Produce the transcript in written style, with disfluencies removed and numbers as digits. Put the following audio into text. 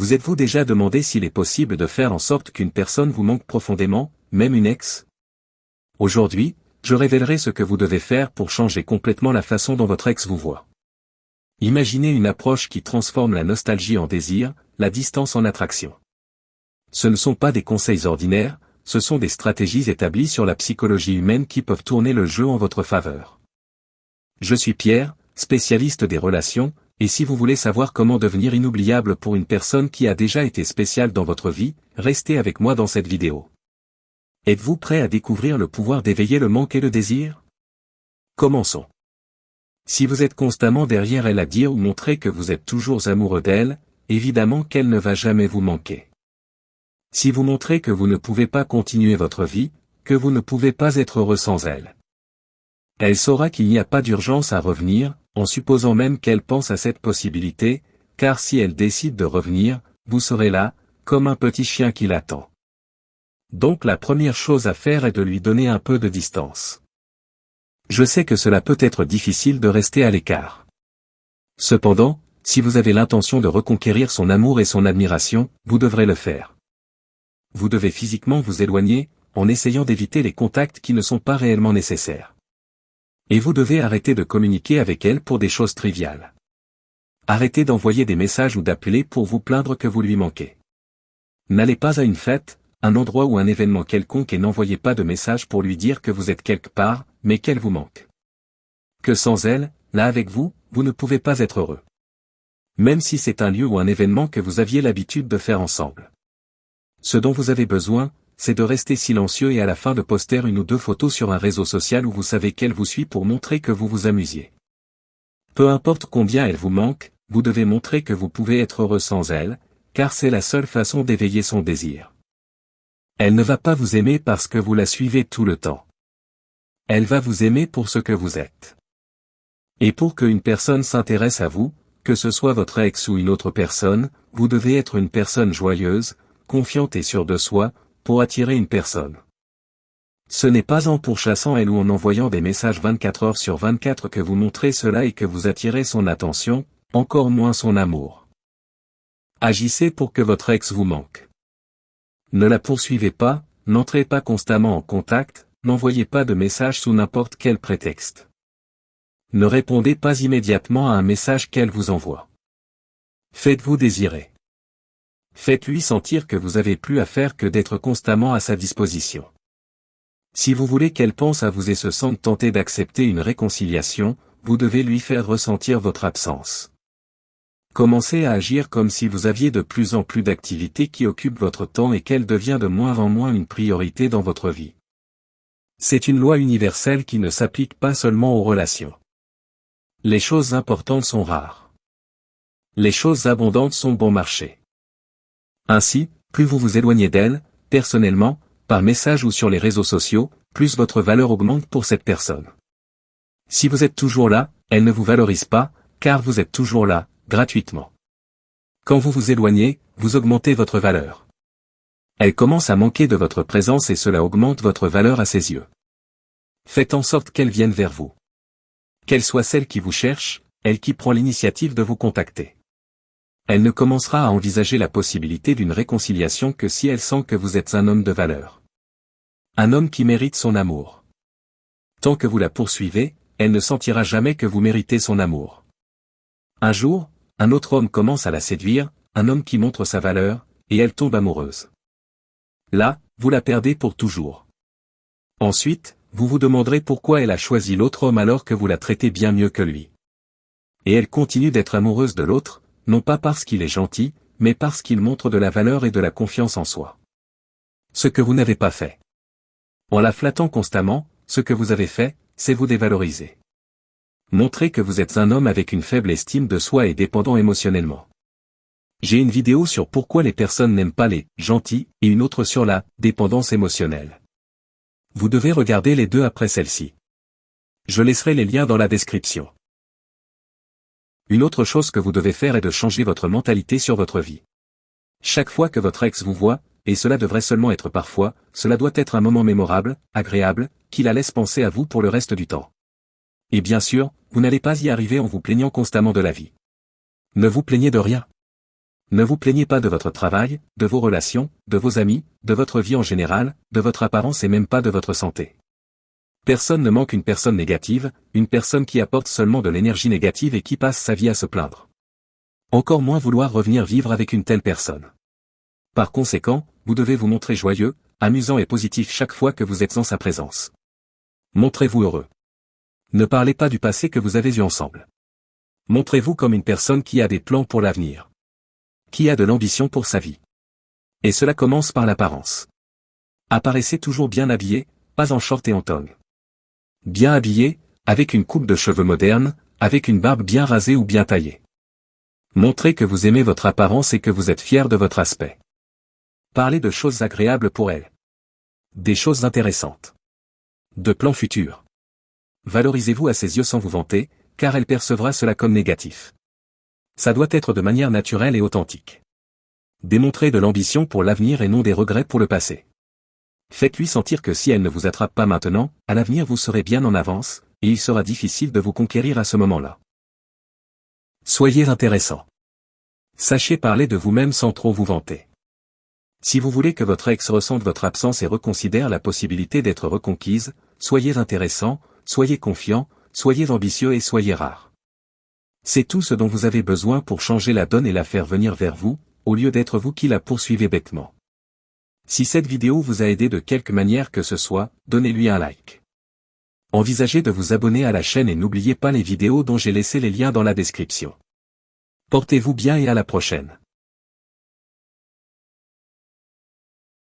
Vous êtes-vous déjà demandé s'il est possible de faire en sorte qu'une personne vous manque profondément, même une ex? Aujourd'hui, je révélerai ce que vous devez faire pour changer complètement la façon dont votre ex vous voit. Imaginez une approche qui transforme la nostalgie en désir, la distance en attraction. Ce ne sont pas des conseils ordinaires, ce sont des stratégies établies sur la psychologie humaine qui peuvent tourner le jeu en votre faveur. Je suis Pierre, spécialiste des relations, et si vous voulez savoir comment devenir inoubliable pour une personne qui a déjà été spéciale dans votre vie, restez avec moi dans cette vidéo. Êtes-vous prêt à découvrir le pouvoir d'éveiller le manque et le désir? Commençons. Si vous êtes constamment derrière elle à dire ou montrer que vous êtes toujours amoureux d'elle, évidemment qu'elle ne va jamais vous manquer. Si vous montrez que vous ne pouvez pas continuer votre vie, que vous ne pouvez pas être heureux sans elle, elle saura qu'il n'y a pas d'urgence à revenir, en supposant même qu'elle pense à cette possibilité, car si elle décide de revenir, vous serez là, comme un petit chien qui l'attend. Donc la première chose à faire est de lui donner un peu de distance. Je sais que cela peut être difficile de rester à l'écart. Cependant, si vous avez l'intention de reconquérir son amour et son admiration, vous devrez le faire. Vous devez physiquement vous éloigner, en essayant d'éviter les contacts qui ne sont pas réellement nécessaires. Et vous devez arrêter de communiquer avec elle pour des choses triviales. Arrêtez d'envoyer des messages ou d'appeler pour vous plaindre que vous lui manquez. N'allez pas à une fête, un endroit ou un événement quelconque et n'envoyez pas de message pour lui dire que vous êtes quelque part, mais qu'elle vous manque. Que sans elle, là avec vous, vous ne pouvez pas être heureux. Même si c'est un lieu ou un événement que vous aviez l'habitude de faire ensemble. Ce dont vous avez besoin, c'est de rester silencieux et à la fin de poster une ou deux photos sur un réseau social où vous savez qu'elle vous suit pour montrer que vous vous amusiez. Peu importe combien elle vous manque, vous devez montrer que vous pouvez être heureux sans elle, car c'est la seule façon d'éveiller son désir. Elle ne va pas vous aimer parce que vous la suivez tout le temps. Elle va vous aimer pour ce que vous êtes. Et pour qu'une personne s'intéresse à vous, que ce soit votre ex ou une autre personne, vous devez être une personne joyeuse, confiante et sûre de soi, pour attirer une personne. Ce n'est pas en pourchassant elle ou en envoyant des messages 24 heures sur 24 que vous montrez cela et que vous attirez son attention, encore moins son amour. Agissez pour que votre ex vous manque. Ne la poursuivez pas, n'entrez pas constamment en contact, n'envoyez pas de messages sous n'importe quel prétexte. Ne répondez pas immédiatement à un message qu'elle vous envoie. Faites-vous désirer. Faites-lui sentir que vous avez plus à faire que d'être constamment à sa disposition. Si vous voulez qu'elle pense à vous et se sente tentée d'accepter une réconciliation, vous devez lui faire ressentir votre absence. Commencez à agir comme si vous aviez de plus en plus d'activités qui occupent votre temps et qu'elle devient de moins en moins une priorité dans votre vie. C'est une loi universelle qui ne s'applique pas seulement aux relations. Les choses importantes sont rares. Les choses abondantes sont bon marché. Ainsi, plus vous vous éloignez d'elle, personnellement, par message ou sur les réseaux sociaux, plus votre valeur augmente pour cette personne. Si vous êtes toujours là, elle ne vous valorise pas, car vous êtes toujours là, gratuitement. Quand vous vous éloignez, vous augmentez votre valeur. Elle commence à manquer de votre présence et cela augmente votre valeur à ses yeux. Faites en sorte qu'elle vienne vers vous. Qu'elle soit celle qui vous cherche, elle qui prend l'initiative de vous contacter. Elle ne commencera à envisager la possibilité d'une réconciliation que si elle sent que vous êtes un homme de valeur. Un homme qui mérite son amour. Tant que vous la poursuivez, elle ne sentira jamais que vous méritez son amour. Un jour, un autre homme commence à la séduire, un homme qui montre sa valeur, et elle tombe amoureuse. Là, vous la perdez pour toujours. Ensuite, vous vous demanderez pourquoi elle a choisi l'autre homme alors que vous la traitez bien mieux que lui. Et elle continue d'être amoureuse de l'autre, non pas parce qu'il est gentil, mais parce qu'il montre de la valeur et de la confiance en soi. Ce que vous n'avez pas fait. En la flattant constamment, ce que vous avez fait, c'est vous dévaloriser. Montrez que vous êtes un homme avec une faible estime de soi et dépendant émotionnellement. J'ai une vidéo sur pourquoi les personnes n'aiment pas les gentils et une autre sur la dépendance émotionnelle. Vous devez regarder les deux après celle-ci. Je laisserai les liens dans la description. Une autre chose que vous devez faire est de changer votre mentalité sur votre vie. Chaque fois que votre ex vous voit, et cela devrait seulement être parfois, cela doit être un moment mémorable, agréable, qui la laisse penser à vous pour le reste du temps. Et bien sûr, vous n'allez pas y arriver en vous plaignant constamment de la vie. Ne vous plaignez de rien. Ne vous plaignez pas de votre travail, de vos relations, de vos amis, de votre vie en général, de votre apparence et même pas de votre santé. Personne ne manque une personne négative, une personne qui apporte seulement de l'énergie négative et qui passe sa vie à se plaindre. Encore moins vouloir revenir vivre avec une telle personne. Par conséquent, vous devez vous montrer joyeux, amusant et positif chaque fois que vous êtes en sa présence. Montrez-vous heureux. Ne parlez pas du passé que vous avez eu ensemble. Montrez-vous comme une personne qui a des plans pour l'avenir. Qui a de l'ambition pour sa vie. Et cela commence par l'apparence. Apparaissez toujours bien habillé, pas en short et en tongs. Bien habillé, avec une coupe de cheveux moderne, avec une barbe bien rasée ou bien taillée. Montrez que vous aimez votre apparence et que vous êtes fier de votre aspect. Parlez de choses agréables pour elle. Des choses intéressantes. De plans futurs. Valorisez-vous à ses yeux sans vous vanter, car elle percevra cela comme négatif. Ça doit être de manière naturelle et authentique. Démontrez de l'ambition pour l'avenir et non des regrets pour le passé. Faites-lui sentir que si elle ne vous attrape pas maintenant, à l'avenir vous serez bien en avance, et il sera difficile de vous conquérir à ce moment-là. Soyez intéressant. Sachez parler de vous-même sans trop vous vanter. Si vous voulez que votre ex ressente votre absence et reconsidère la possibilité d'être reconquise, soyez intéressant, soyez confiant, soyez ambitieux et soyez rare. C'est tout ce dont vous avez besoin pour changer la donne et la faire venir vers vous, au lieu d'être vous qui la poursuivez bêtement. Si cette vidéo vous a aidé de quelque manière que ce soit, donnez-lui un like. Envisagez de vous abonner à la chaîne et n'oubliez pas les vidéos dont j'ai laissé les liens dans la description. Portez-vous bien et à la prochaine.